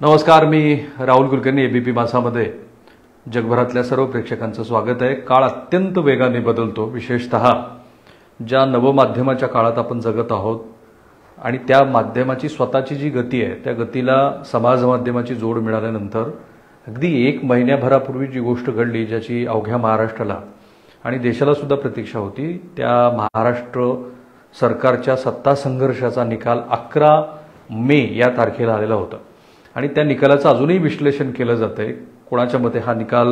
नमस्कार, मी राहुल कुलकर्णी. एबीपी माझामध्ये जगभरातल्या सर्व प्रेक्षकांचं स्वागत आहे. काळ अत्यंत वेगाने बदलतो, विशेषतः ज्या नवमाध्यमाच्या काळात आपण जगत आहोत आणि त्या माध्यमाची स्वतःची जी गती आहे त्या गतीला समाज माध्यमाची जोड मिळाल्यानंतर अगदी एक महिन्याभरापूर्वी जी गोष्ट घडली, ज्याची अवघ्या महाराष्ट्राला आणि देशाला सुद्धा प्रतीक्षा होती, त्या महाराष्ट्र सरकारच्या सत्ता संघर्षाचा निकाल 11 मे या तारखेला आलेला होता. आणि त्या निकालाचं अजूनही विश्लेषण केलं जातंय. कोणाच्या मते हा निकाल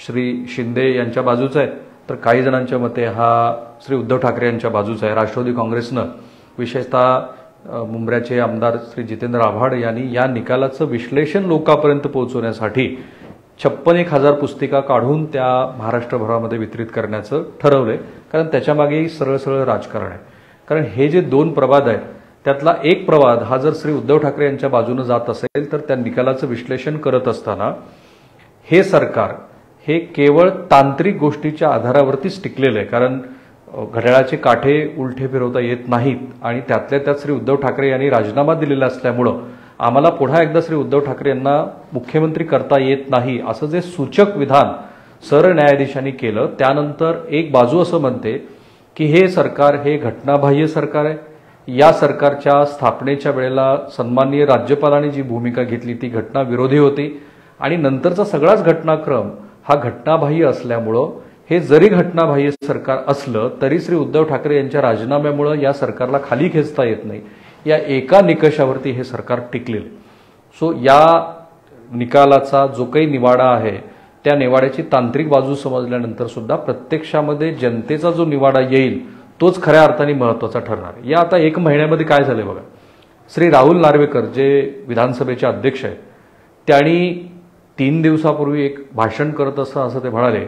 श्री शिंदे यांच्या बाजूचा आहे, तर काही जणांच्या मते हा श्री उद्धव ठाकरे यांच्या बाजूचा आहे. राष्ट्रवादी काँग्रेसनं विशेषतः मुंब्र्याचे आमदार श्री जितेंद्र आव्हाड यांनी या निकालाचं विश्लेषण लोकांपर्यंत पोहोचवण्यासाठी 56,000 पुस्तिका काढून त्या महाराष्ट्रभरामध्ये वितरित करण्याचं ठरवलंय. कारण त्याच्यामागेही सरळ सरळ राजकारण आहे. कारण हे जे 2 प्रवाद आहेत त्यातला एक प्रवाद हा जर श्री उद्धव ठाकरे यांच्या बाजूने जात असेल तर त्या निकालाचं विश्लेषण करत असताना हे सरकार हे केवळ तांत्रिक गोष्टीच्या आधारावरतीच टिकलेलं आहे. कारण घड्याळाचे काठे उलटे फिरवता येत नाहीत आणि त्यातल्या त्यात श्री उद्धव ठाकरे यांनी राजीनामा दिलेला असल्यामुळं आम्हाला पुन्हा एकदा श्री उद्धव ठाकरे यांना मुख्यमंत्री करता येत नाही असं जे सूचक विधान सरन्यायाधीशांनी केलं, त्यानंतर एक बाजू असं म्हणते की हे सरकार हे घटनाबाह्य सरकार आहे. या सरकारच्या स्थापनेच्या वेळेला सन्माननीय राज्यपालांनी जी भूमिका घेतली ती घटना विरोधी होती आणि नंतरचा सगळाच घटनाक्रम हा घटनाबाह्य असल्यामुळं हे जरी घटनाबाह्य सरकार असलं तरी श्री उद्धव ठाकरे यांच्या राजीनाम्यामुळं या सरकारला खाली खेचता येत नाही, या एका निकषावरती हे सरकार टिकलेलं. सो या निकालाचा जो काही निवाडा आहे त्या निवाड्याची तांत्रिक बाजू समजल्यानंतर सुद्धा प्रत्यक्षामध्ये जनतेचा जो निवाडा येईल तोच खऱ्या अर्थाने महत्वाचा ठरणार. या आता 1 महिन्यामध्ये काय झालंय बघा. श्री राहुल नार्वेकर जे विधानसभेचे अध्यक्ष आहेत त्यांनी 3 दिवसापूर्वी एक भाषण करत असताना असं ते म्हणाले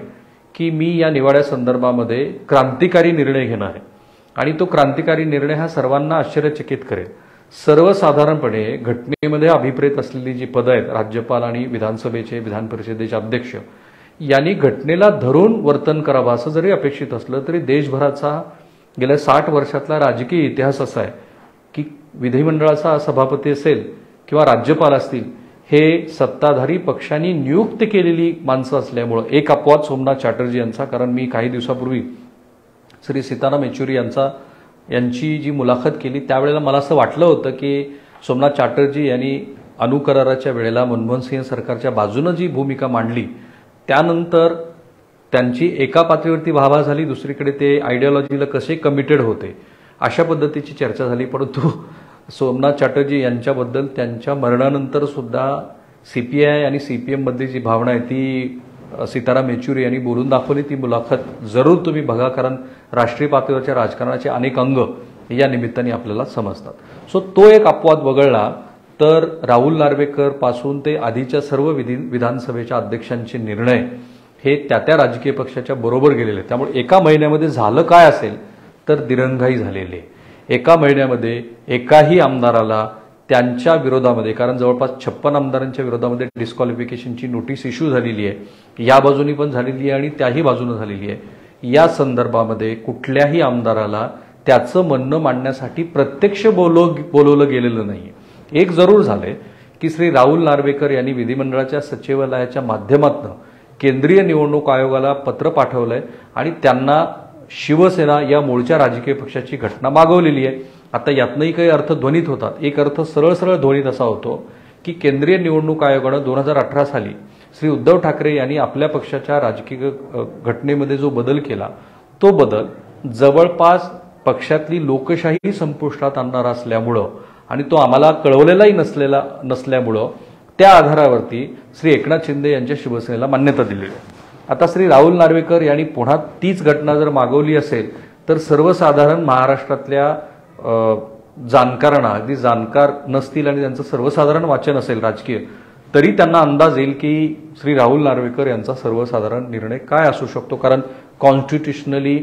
की मी या निवाड्या संदर्भामध्ये क्रांतिकारी निर्णय घेणार आहे आणि तो क्रांतिकारी निर्णय हा सर्वांना आश्चर्यचकित करेल. सर्वसाधारणपणे घटनेमध्ये अभिप्रेत असलेली जी पदं आहेत राज्यपाल आणि विधानसभेचे विधान परिषदेचे अध्यक्ष यांनी घटनेला धरून वर्तन करावं असं जरी अपेक्षित असलं तरी देशभराचा गेल्या 60 वर्षातला राजकीय इतिहास असा आहे की विधिमंडळाचा सभापती असेल किंवा राज्यपाल असतील हे सत्ताधारी पक्षांनी नियुक्त केलेली माणसं असल्यामुळं एक अपवाद सोमनाथ चॅटर्जी यांचा. कारण मी काही दिवसापूर्वी श्री सीताराम येचुरी यांची जी मुलाखत केली त्यावेळेला मला असं वाटलं होतं की सोमनाथ चॅटर्जी यांनी अणुकराराच्या वेळेला मनमोहन सिंह सरकारच्या बाजूनं जी भूमिका मांडली त्यानंतर त्यांची एका पातळीवरती वाहवा झाली, दुसरीकडे ते आयडिओलॉजीला कसे कमिटेड होते अशा पद्धतीची चर्चा झाली. परंतु सोमनाथ चॅटर्जी यांच्याबद्दल त्यांच्या मरणानंतर सुद्धा सीपीआय आणि सीपीएम मधली जी भावना आहे ती सीताराम येचुरी यांनी बोलून दाखवली. ती मुलाखत जरूर तुम्ही बघा, कारण राष्ट्रीय पातळीवरच्या राजकारणाचे अनेक अंग या निमित्ताने आपल्याला समजतात. सो तो एक अपवाद वगळला तर राहुल नार्वेकर पासून ते आधीच्या सर्व विधानसभेच्या अध्यक्षांचे निर्णय हे त्या राजकीय पक्षाच्या बरोबर गेलेले. त्यामुळे एका महिन्यामध्ये झालं काय असेल तर दिरंगाई झालेली आहे. एका महिन्यामध्ये एकाही आमदाराला त्यांच्या विरोधामध्ये, कारण जवळपास 56 आमदारांच्या विरोधामध्ये डिस्क्वालिफिकेशनची नोटीस इश्यू झालेली आहे, या बाजूनी पण झालेली आहे आणि त्याही बाजूने झालेली आहे. या संदर्भामध्ये कुठल्याही आमदाराला त्याचं म्हणणं मांडण्यासाठी प्रत्यक्ष बोलवलं गेलेलं नाही. एक जरूर झालंय की श्री राहुल नार्वेकर यांनी विधिमंडळाच्या सचिवालयाच्या माध्यमातून केंद्रीय निवडणूक आयोगाला पत्र पाठवलंय आणि त्यांना शिवसेना या मूळच्या राजकीय पक्षाची घटना मागवलेली आहे. आता यातनंही काही अर्थ ध्वनित होतात. एक अर्थ सरळ सरळ ध्वनित असा होतो की केंद्रीय निवडणूक आयोगानं 2018 साली श्री उद्धव ठाकरे यांनी आपल्या पक्षाच्या राजकीय घटनेमध्ये जो बदल केला तो बदल जवळपास पक्षातली लोकशाही संपुष्टात आणणारा असल्यामुळं आणि तो आम्हाला कळवलेलाही नसल्यामुळं त्या आधारावरती श्री एकनाथ शिंदे यांच्या शिवसेनेला मान्यता दिलेली आहे. आता श्री राहुल नार्वेकर यांनी पुन्हा तीच घटना जर मागवली असेल तर सर्वसाधारण महाराष्ट्रातल्या जाणकारांना, अगदी जाणकार नसतील आणि त्यांचं सर्वसाधारण वाचन असेल राजकीय, तरी त्यांना अंदाज येईल की श्री राहुल नार्वेकर यांचा सर्वसाधारण निर्णय काय असू शकतो. कारण कॉन्स्टिट्युशनली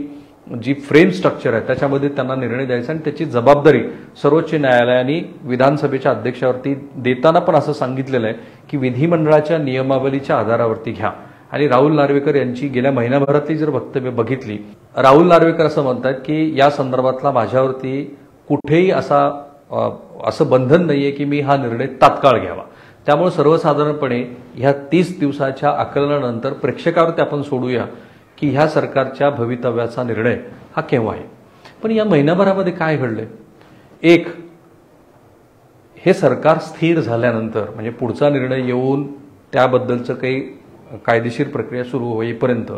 जी फ्रेम स्ट्रक्चर आहे त्याच्यामध्ये त्यांना निर्णय द्यायचा आणि त्याची जबाबदारी सर्वोच्च न्यायालयाने विधानसभेच्या अध्यक्षावरती देताना पण असं सांगितलेलं आहे की विधिमंडळाच्या नियमावलीच्या आधारावरती घ्या. आणि राहुल नार्वेकर यांची गेल्या महिनाभरातली जर वक्तव्य बघितली, राहुल नार्वेकर असं म्हणतात की या संदर्भातला माझ्यावरती कुठेही असं बंधन नाहीये की मी हा निर्णय तात्काळ घ्यावा. त्यामुळे सर्वसाधारणपणे ह्या 30 दिवसाच्या आकलनानंतर प्रेक्षकावरती आपण सोडूया की ह्या सरकारच्या भवितव्याचा निर्णय हा केव्हा आहे. पण या महिनाभरामध्ये काय घडलंय? एक, हे सरकार स्थिर झाल्यानंतर म्हणजे पुढचा निर्णय येऊन त्याबद्दलचं काही कायदेशीर प्रक्रिया सुरू होईपर्यंत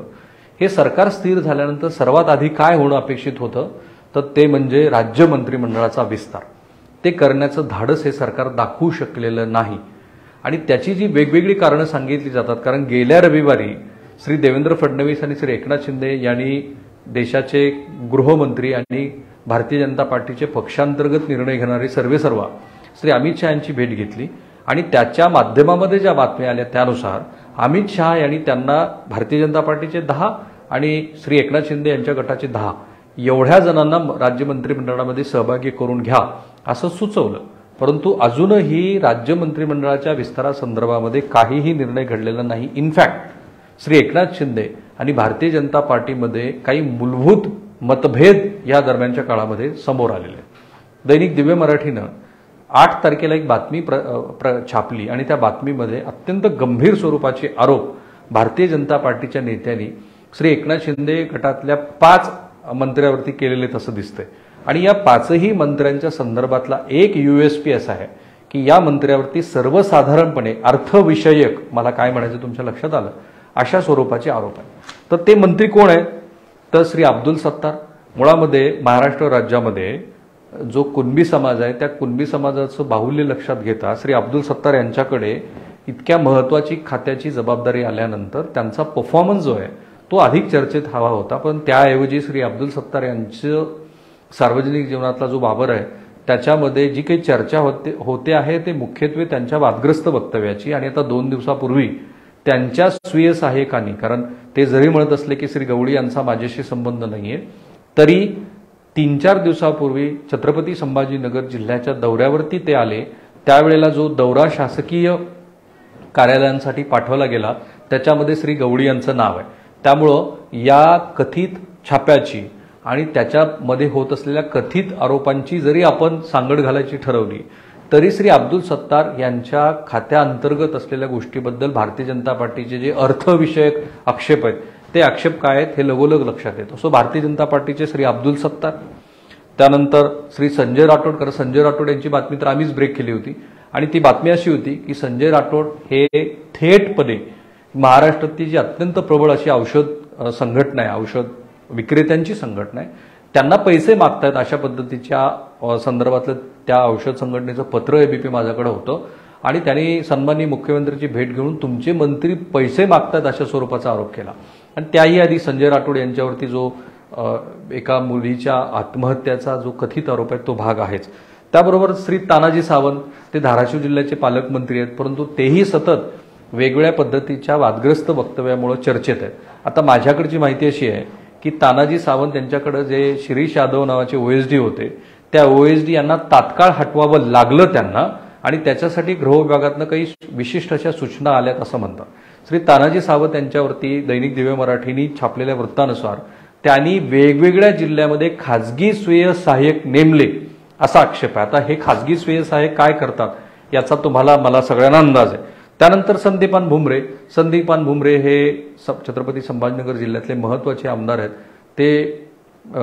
हे सरकार स्थिर झाल्यानंतर सर्वात आधी काय होणं अपेक्षित होतं तर ते म्हणजे राज्य मंत्रिमंडळाचा विस्तार. ते करण्याचं धाडस हे सरकार दाखवू शकलेलं नाही आणि त्याची जी वेगवेगळी कारणं सांगितली जातात. कारण गेल्या रविवारी श्री देवेंद्र फडणवीस आणि श्री एकनाथ शिंदे यांनी देशाचे गृहमंत्री आणि भारतीय जनता पार्टीचे पक्षांतर्गत निर्णय घेणारे सर्वेसर्वा श्री अमित शहा यांची भेट घेतली आणि त्याच्या माध्यमामध्ये ज्या बातम्या आल्या त्यानुसार अमित शहा यांनी त्यांना भारतीय जनता पार्टीचे 10 आणि श्री एकनाथ शिंदे यांच्या गटाचे 10 एवढ्या जणांना राज्य मंत्रिमंडळामध्ये सहभागी करून घ्या असं सुचवलं. परंतु अजूनही राज्य मंत्रिमंडळाच्या विस्तारासंदर्भामध्ये काहीही निर्णय घडलेला नाही. इनफॅक्ट श्री एकनाथ शिंदे आणि भारतीय जनता पार्टीमध्ये काही मूलभूत मतभेद या दरम्यानच्या काळामध्ये समोर आलेले आहेत. दैनिक दिव्य मराठीनं 8 तारखेला एक बातमी छापली आणि त्या बातमीमध्ये अत्यंत गंभीर स्वरूपाचे आरोप भारतीय जनता पार्टीच्या नेत्यांनी श्री एकनाथ शिंदे गटातल्या 5 मंत्र्यावरती केलेले तसं दिसतंय. आणि या 5ही मंत्र्यांच्या संदर्भातला एक USP असा आहे की या मंत्र्यावरती सर्वसाधारणपणे अर्थविषयक, मला काय म्हणायचं तुमच्या लक्षात आलं, अशा स्वरूपाचे आरोप आहेत. तर ते मंत्री कोण आहेत तर श्री अब्दुल सत्तार. मुळामध्ये महाराष्ट्र राज्यामध्ये जो कुणबी समाज आहे त्या कुणबी समाजाचं बाहुल्य लक्षात घेता श्री अब्दुल सत्तार यांच्याकडे इतक्या महत्वाची खात्याची जबाबदारी आल्यानंतर त्यांचा परफॉर्मन्स जो आहे तो अधिक चर्चेत हवा होता. पण त्याऐवजी श्री अब्दुल सत्तार यांचं सार्वजनिक जीवनातला जो वावर आहे त्याच्यामध्ये जी काही चर्चा होते आहे ते मुख्यत्वे त्यांच्या वादग्रस्त वक्तव्याची. आणि आता 2 दिवसापूर्वी त्यांच्या स्वीय सहाय्यकांनी, कारण ते जरी म्हणत असले की श्री गवळी यांचा माझ्याशी संबंध नाहीये, तरी 3-4 दिवसापूर्वी छत्रपती संभाजीनगर जिल्ह्याच्या दौऱ्यावरती ते आले. त्यावेळेला जो दौरा शासकीय कार्यालयांसाठी पाठवला गेला त्याच्यामध्ये श्री गवळी यांचं नाव आहे. त्यामुळं या कथित छाप्याची आणि त्याच्यामध्ये होत असलेल्या कथित आरोपांची जरी आपण सांगड घालायची ठरवली तरी श्री अब्दुल सत्तार यांच्या खात्याअंतर्गत असलेल्या गोष्टीबद्दल भारतीय जनता पार्टीचे जे अर्थविषयक आक्षेप आहेत ते आक्षेप काय आहेत हे लगोलग लक्षात येतं. सो भारतीय जनता पार्टीचे श्री अब्दुल सत्तार, त्यानंतर श्री संजय राठोड. कारण संजय राठोड यांची बातमी तर आम्हीच ब्रेक केली होती आणि ती बातमी अशी होती की संजय राठोड हे थेटपणे महाराष्ट्रातली जी अत्यंत प्रबळ अशी औषध संघटना आहे, औषध विक्रेत्यांची संघटना आहे, त्यांना पैसे मागतायत अशा पद्धतीच्या संदर्भातलं त्या औषध संघटनेचं पत्र ABP माझ्याकडे होतं आणि त्यांनी सन्माननीय मुख्यमंत्र्यांची भेट घेऊन तुमचे मंत्री पैसे मागतात अशा स्वरूपाचा आरोप केला. आणि त्याही आधी संजय राठोड यांच्यावरती जो एका मुलीच्या आत्महत्याचा जो कथित आरोप आहे तो भाग आहेच. त्याबरोबर श्री तानाजी सावंत, ते धाराशिव जिल्ह्याचे पालकमंत्री आहेत, परंतु तेही सतत वेगवेगळ्या पद्धतीच्या वादग्रस्त वक्तव्यामुळे चर्चेत आहेत. आता माझ्याकडची माहिती अशी आहे की तानाजी सावंत यांच्याकडे जे शिरीष यादव नावाचे OSD होते त्या OSD यांना तात्काळ हटवावं लागलं त्यांना आणि त्याच्यासाठी गृह विभागातनं काही विशिष्ट अशा सूचना आल्यात असं म्हणतात. श्री तानाजी सावंत यांच्यावरती दैनिक दिव्य मराठीनी छापलेल्या वृत्तानुसार त्यांनी वेगवेगळ्या जिल्ह्यामध्ये खाजगी स्वीय सहाय्यक नेमले असा आक्षेप आहे. आता हे खाजगी स्वीय सहाय्यक काय करतात याचा तुम्हाला मला सगळ्यांना अंदाज आहे. त्यानंतर संदीपान भुमरे हे छत्रपती संभाजीनगर जिल्ह्यातले महत्वाचे आमदार आहेत. ते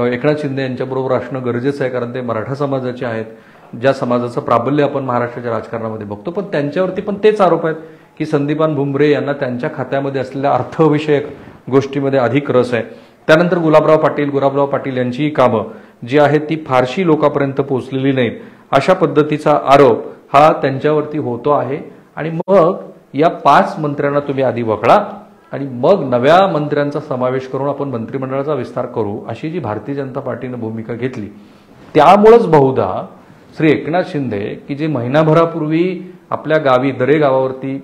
एकनाथ शिंदे यांच्याबरोबर असणं गरजेचं आहे कारण ते मराठा समाजाचे आहेत, ज्या समाजाचं प्राबल्य आपण महाराष्ट्राच्या राजकारणामध्ये बघतो. पण त्यांच्यावरती पण तेच आरोप आहेत की संदीपान भुमरे यांना त्यांच्या खात्यामध्ये असलेल्या अर्थविषयक गोष्टीमध्ये अधिक रस आहे. त्यानंतर गुलाबराव पाटील यांची कामं जी आहेत ती फारशी लोकांपर्यंत पोहोचलेली नाहीत अशा पद्धतीचा आरोप हा त्यांच्यावरती होतो आहे. आणि मग या 5 मंत्र्यांना तुम्ही आधी वगळा आणि मग नव्या मंत्र्यांचा समावेश करून आपण मंत्रिमंडळाचा विस्तार करू अशी जी भारतीय जनता पार्टीनं भूमिका घेतली. त्यामुळेच बहुधा श्री एकनाथ शिंदे की जे महिनाभरापूर्वी आपल्या गावी दरे गावावरती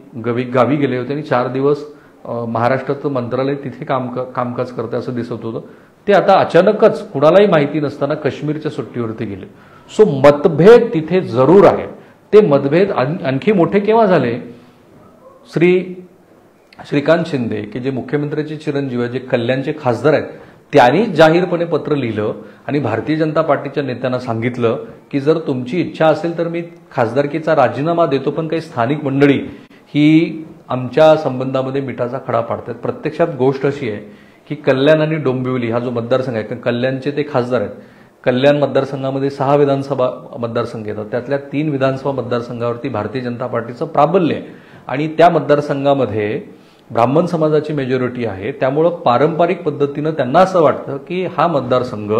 गावी गेले होते आणि 4 दिवस महाराष्ट्राचं मंत्रालय तिथे कामकाज करते असं दिसत होतं, ते आता अचानकच कुणालाही माहिती नसताना काश्मीरच्या सुट्टीवरती गेले. सो मतभेद तिथे जरूर आहे. ते मतभेद आणखी मोठे केव्हा झाले? श्रीकांत शिंदे की जे मुख्यमंत्र्यांचे चिरंजीव आहेत, जे कल्याणचे खासदार आहेत, त्यांनी जाहीरपणे पत्र लिहिलं आणि भारतीय जनता पार्टीच्या नेत्यांना सांगितलं की जर तुमची इच्छा असेल तर मी खासदारकीचा राजीनामा देतो, पण काही स्थानिक मंडळी ही आमच्या संबंधामध्ये मिठाचा खडा पाडतात. प्रत्यक्षात गोष्ट अशी आहे की कल्याण आणि डोंबिवली हा जो मतदारसंघ आहे, कल्याणचे ते खासदार आहेत, कल्याण मतदारसंघामध्ये 6 विधानसभा मतदारसंघ येतात, त्यातल्या 3 विधानसभा मतदारसंघावरती भारतीय जनता पार्टीचं प्राबल्य आहे आणि त्या मतदारसंघामध्ये ब्राह्मण समाजाची मेजॉरिटी आहे. त्यामुळं पारंपरिक पद्धतीनं त्यांना असं वाटतं की हा मतदारसंघ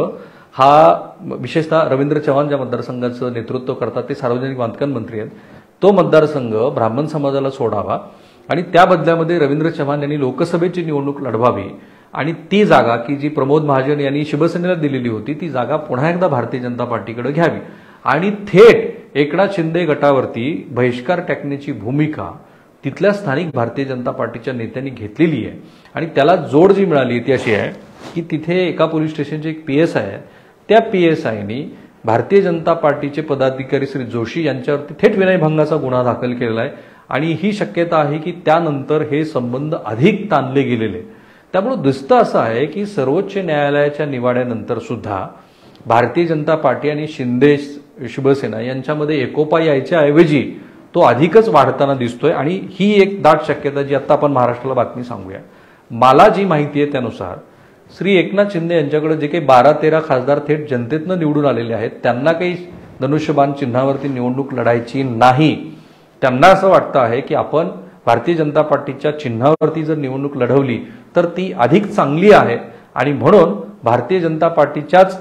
हा विशेषतः रवींद्र चव्हाण ज्या मतदारसंघाचं नेतृत्व करतात ते सार्वजनिक बांधकाम मंत्री आहेत, तो मतदारसंघ ब्राह्मण समाजाला सोडावा आणि त्या बदल्यामध्ये रवींद्र चव्हाण यांनी लोकसभेची निवडणूक लढवावी आणि ती जागा की जी प्रमोद महाजन यांनी शिवसेनेला दिलेली होती ती जागा पुन्हा एकदा भारतीय जनता पार्टीकडे घ्यावी आणि थेट एकनाथ शिंदे गटावरती बहिष्कार टाकण्याची भूमिका तिथल्या स्थानिक भारतीय जनता पार्टीच्या नेत्यांनी घेतलेली आहे. आणि त्याला जोड जी मिळाली ती अशी आहे की तिथे एका पोलीस स्टेशनचे एक PSI आहे, त्या PSIनी भारतीय जनता पार्टीचे पदाधिकारी श्री जोशी यांच्यावरती थेट विनयभंगाचा गुन्हा दाखल केलेला आहे आणि ही शक्यता आहे की त्यानंतर हे संबंध अधिक ताणले गेलेले. त्यामुळे दिसतं असं आहे की सर्वोच्च न्यायालयाच्या निवाड्यानंतर सुद्धा भारतीय जनता पार्टी आणि शिंदे शिवसेना यांच्यामध्ये एकोपा यायच्या ऐवजी तो अधिकच वाढताना दिसतोय आणि ही एक दाट शक्यता जी आता आपण महाराष्ट्राला बातमी सांगूया. मला जी माहिती आहे त्यानुसार श्री एकनाथ शिंदे यांच्याकडे जे काही 12-13 खासदार थेट जनतेतनं निवडून आलेले आहेत त्यांना काही धनुष्यबाण चिन्हावरती निवडणूक लढायची नाही. त्यांना असं वाटतं आहे की आपण भारतीय जनता पार्टीच्या चिन्हावरती जर निवडणूक लढवली तर ती अधिक चांगली आहे आणि म्हणून भारतीय जनता पार्टीच्याच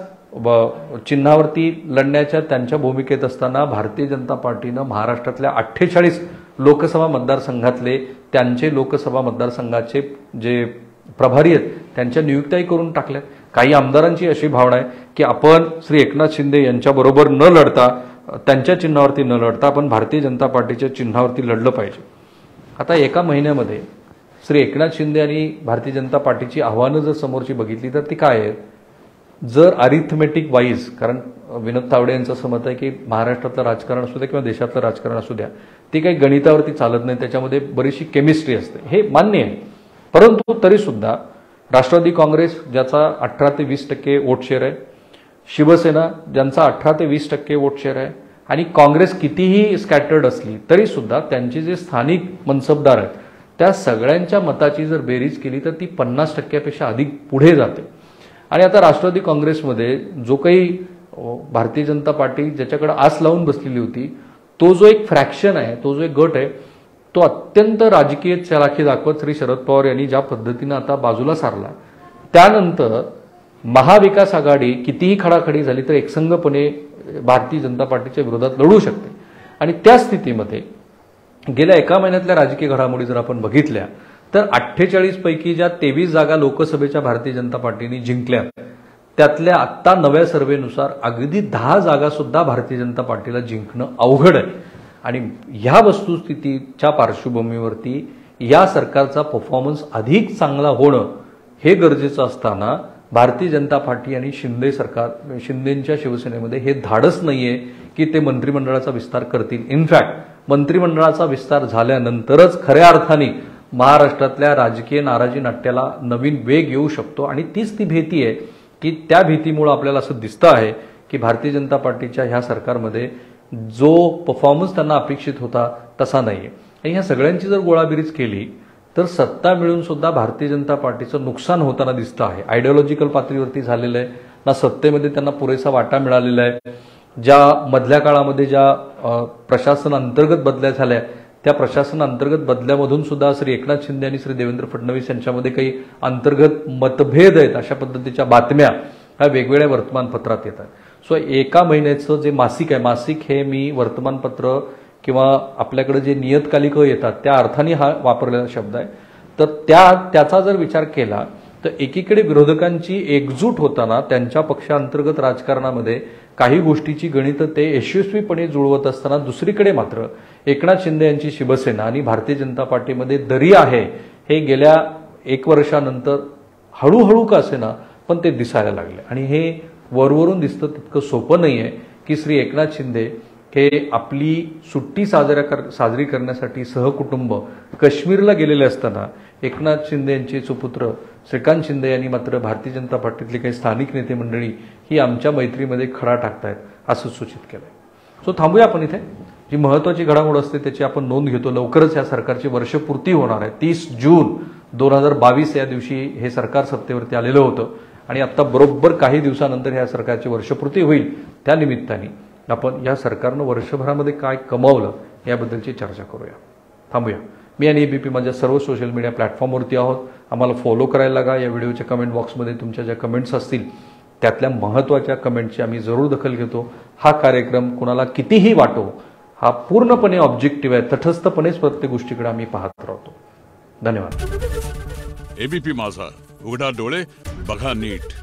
चिन्हावरती लढण्याच्या त्यांच्या भूमिकेत असताना भारतीय जनता पार्टीनं महाराष्ट्रातल्या 48 लोकसभा मतदारसंघातले त्यांचे लोकसभा मतदारसंघाचे जे प्रभारी आहेत त्यांच्या नियुक्त्याही करून टाकल्या. काही आमदारांची अशी भावना आहे की आपण श्री एकनाथ शिंदे यांच्याबरोबर न लढता, त्यांच्या चिन्हावरती न लढता आपण भारतीय जनता पार्टीच्या चिन्हावरती लढलं पाहिजे. आता एका महिन्यामध्ये श्री एकनाथ शिंदे आणि भारतीय जनता पार्टीची आव्हानं जर समोरची बघितली तर ती काय आहेत? जर अरिथमेटिक वाईज, कारण विनोद तावडे यांचं असं मत आहे की महाराष्ट्रातलं राजकारण असू द्या किंवा देशातलं राजकारण असू द्या ते काही गणितावरती चालत नाही, त्याच्यामध्ये बरीचशी केमिस्ट्री असते, हे मान्य आहे. परंतु तरी सुद्धा राष्ट्रवादी काँग्रेस ज्याचा 18 ते 20% वोट शेअर आहे, शिवसेना ज्यांचा 18 ते 20% वोट शेअर आहे आणि काँग्रेस कितीही स्कॅटर्ड असली तरी सुद्धा त्यांचे जे स्थानिक मनसबदार आहेत त्या सगळ्यांच्या मताची जर बेरीज केली तर ती 50%पेक्षा अधिक पुढे जाते. आणि आता राष्ट्रवादी काँग्रेसमध्ये जो काही भारतीय जनता पार्टी ज्याच्याकडे आस लावून बसलेली होती तो जो एक फ्रॅक्शन आहे, तो जो एक गट आहे, तो अत्यंत राजकीय चलाखी दाखवत श्री शरद पवार यांनी ज्या पद्धतीनं आता बाजूला सारला, त्यानंतर महाविकास आघाडी कितीही खडाखडी झाली तर एकसंघपणे भारतीय जनता पार्टीच्या विरोधात लढू शकते. आणि त्या स्थितीमध्ये गेल्या एका महिन्यातल्या राजकीय घडामोडी जर आपण बघितल्या तर 48 पैकी ज्या 23 जागा लोकसभेच्या भारतीय जनता पार्टीने जिंकल्या त्यातल्या आत्ता नव्या सर्व्हेनुसार अगदी 10 जागा सुद्धा भारतीय जनता पार्टीला जिंकणं अवघड आहे. आणि ह्या वस्तुस्थितीच्या पार्श्वभूमीवरती या सरकारचा परफॉर्मन्स अधिक चांगला होणं हे गरजेचं असताना भारतीय जनता पार्टी आणि शिंदेंच्या शिवसेनेमध्ये हे धाडस नाहीये की ते मंत्रिमंडळाचा विस्तार करतील. इनफॅक्ट मंत्रिमंडळाचा विस्तार झाल्यानंतरच खऱ्या अर्थाने महाराष्ट्रातल्या राजकीय नाराजी नाट्याला नवीन वेग येऊ शकतो आणि तीच ती भीती आहे की त्या भीतीमुळे आपल्याला असं दिसतं आहे की भारतीय जनता पार्टीच्या ह्या सरकारमध्ये जो परफॉर्मन्स त्यांना अपेक्षित होता तसा नाहीये. आणि ह्या सगळ्यांची जर गोळाबेरीज केली तर सत्ता मिळून सुद्धा भारतीय जनता पार्टीचं नुकसान होताना दिसतं आहे. आयडिओलॉजिकल पातळीवरती झालेलं आहे ना, सत्तेमध्ये त्यांना पुरेसा वाटा मिळालेला आहे. ज्या मधल्या काळामध्ये ज्या प्रशासन अंतर्गत बदल्या झाल्या त्या प्रशासन अंतर्गत बदल्यामधून सुद्धा श्री एकनाथ शिंदे आणि श्री देवेंद्र फडणवीस यांच्यामध्ये काही अंतर्गत मतभेद आहेत अशा पद्धतीच्या बातम्या ह्या वेगवेगळ्या वर्तमानपत्रात येतात. सो एका महिन्याचं जे मासिक आहे, मासिक हे मी वर्तमानपत्र किंवा आपल्याकडे जे नियतकालिकं येतात त्या अर्थाने हा वापरलेला शब्द आहे. तर त्याचा जर विचार केला तर एकीकडे विरोधकांची एकजूट होताना त्यांच्या पक्षांतर्गत राजकारणामध्ये काही गोष्टीची गणितं ते यशस्वीपणे जुळवत असताना दुसरीकडे मात्र एकनाथ शिंदे यांची शिवसेना आणि भारतीय जनता पार्टीमध्ये दरी आहे हे गेल्या 1 वर्षानंतर हळूहळू का असेना पण ते दिसायला लागले. आणि हे वरवरून दिसतं तितकं सोपं नाही आहे की श्री एकनाथ शिंदे हे आपली सुट्टी साजरी करण्यासाठी सहकुटुंब काश्मीरला गेलेले असताना एकनाथ शिंदे यांचे सुपुत्र श्रीकांत शिंदे यांनी मात्र भारतीय जनता पार्टीतली काही स्थानिक नेते मंडळी ही आमच्या मैत्रीमध्ये खडा टाकतायत असं सूचित केलंय. सो थांबूया आपण इथे. जी महत्वाची घडामोड असते त्याची आपण नोंद घेतो. लवकरच या सरकारची वर्षपूर्ती होणार आहे. 30 जून 2022 या दिवशी हे सरकार सत्तेवरती आलेलं होतं आणि आता बरोबर काही दिवसानंतर या सरकारची वर्षपूर्ती होईल. त्या निमित्ताने आपण या सरकारनं वर्षभरामध्ये काय कमावलं याबद्दलची चर्चा करूया. थांबूया. मी आणि एबीपी माझ्या सर्व सोशल मीडिया प्लॅटफॉर्मवरती आहोत. आम्हाला फॉलो करायला लागा. या व्हिडिओच्या कमेंट बॉक्समध्ये तुमच्या ज्या कमेंट्स असतील त्यातल्या महत्त्वाच्या कमेंटची आम्ही जरूर दखल घेतो. हा कार्यक्रम कुणाला कितीही वाटो हा पूर्णपणे ऑब्जेक्टिव्ह आहे. तटस्थपणेच प्रत्येक गोष्टीकडे आम्ही पाहत राहतो. धन्यवाद. एबीपी माझा, उघडा डोळे बघा नीट.